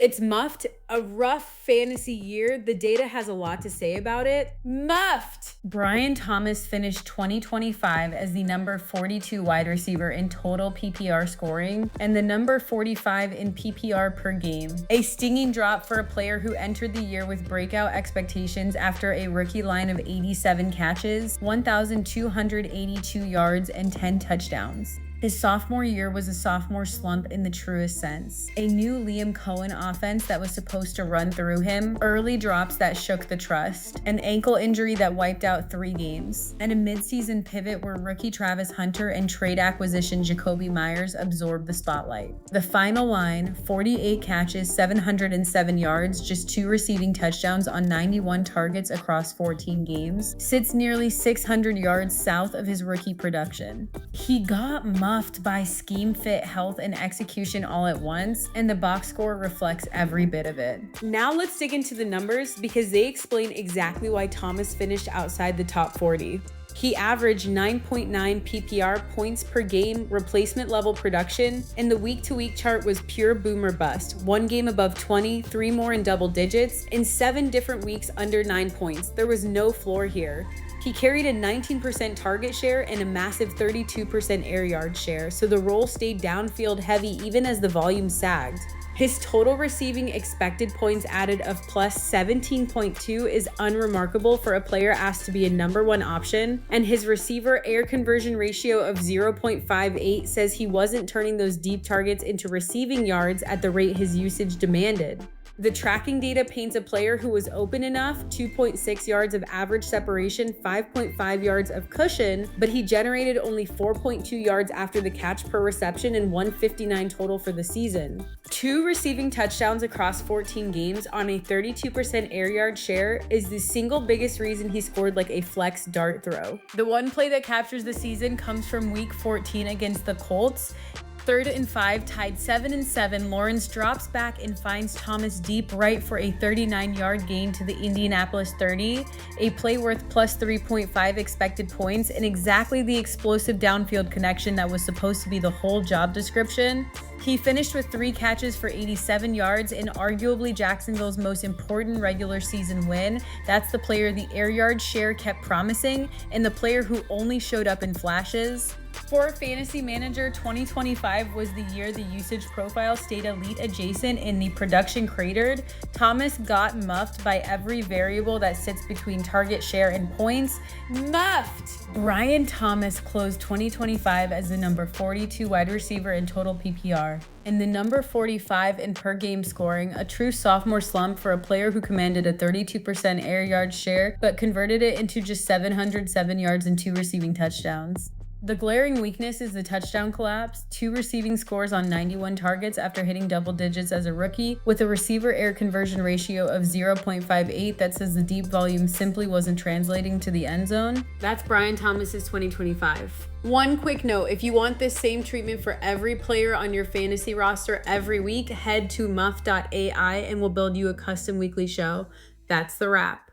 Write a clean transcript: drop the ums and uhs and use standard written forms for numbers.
It's muffed. A rough fantasy year. The data has a lot to say about it. Muffed. Brian Thomas finished 2025 as the number 42 wide receiver in total PPR scoring and the number 45 in PPR per game. A stinging drop for a player who entered the year with breakout expectations after a rookie line of 87 catches, 1,282 yards, and 10 touchdowns. His sophomore year was a sophomore slump in the truest sense. A new Liam Cohen offense that was supposed to run through him, early drops that shook the trust, an ankle injury that wiped out 3 games, and a midseason pivot where rookie Travis Hunter and trade acquisition Jakobi Meyers absorbed the spotlight. The final line, 48 catches, 707 yards, just 2 receiving touchdowns on 91 targets across 14 games, sits nearly 600 yards south of his rookie production. He got muffed by scheme fit, health, and execution all at once, and the box score reflects every bit of it. Now let's dig into the numbers because they explain exactly why Thomas finished outside the top 40. He averaged 9.9 PPR points per game replacement level production, and the week-to-week chart was pure boom or bust. 1 game above 20, 3 more in double digits, and 7 different weeks under 9 points. There was no floor here. He carried a 19% target share and a massive 32% air yard share, so the role stayed downfield heavy even as the volume sagged. His total receiving expected points added of plus 17.2 is unremarkable for a player asked to be a number 1 option, and his receiver air conversion ratio of 0.58 says he wasn't turning those deep targets into receiving yards at the rate his usage demanded. The tracking data paints a player who was open enough, 2.6 yards of average separation, 5.5 yards of cushion, but he generated only 4.2 yards after the catch per reception and 159 total for the season. 2 receiving touchdowns across 14 games on a 32% air yard share is the single biggest reason he scored like a flex dart throw. The one play that captures the season comes from week 14 against the Colts. 3rd and 5, tied 7-7, Lawrence drops back and finds Thomas deep right for a 39-yard gain to the Indianapolis 30, a play worth plus 3.5 expected points, and exactly the explosive downfield connection that was supposed to be the whole job description. He finished with 3 catches for 87 yards in arguably Jacksonville's most important regular season win. That's the player the air yard share kept promising and the player who only showed up in flashes. For a fantasy manager, 2025 was the year the usage profile stayed elite adjacent and the production cratered. Thomas got muffed by every variable that sits between target share and points. Muffed! Brian Thomas closed 2025 as the number 42 wide receiver in total PPR and the number 45 in per game scoring, a true sophomore slump for a player who commanded a 32% air yard share but converted it into just 707 yards and 2 receiving touchdowns. The glaring weakness is the touchdown collapse, 2 receiving scores on 91 targets after hitting double digits as a rookie, with a receiver air conversion ratio of 0.58 that says the deep volume simply wasn't translating to the end zone. That's Brian Thomas's 2025. One quick note, if you want this same treatment for every player on your fantasy roster every week, head to muff.ai and we'll build you a custom weekly show. That's the wrap.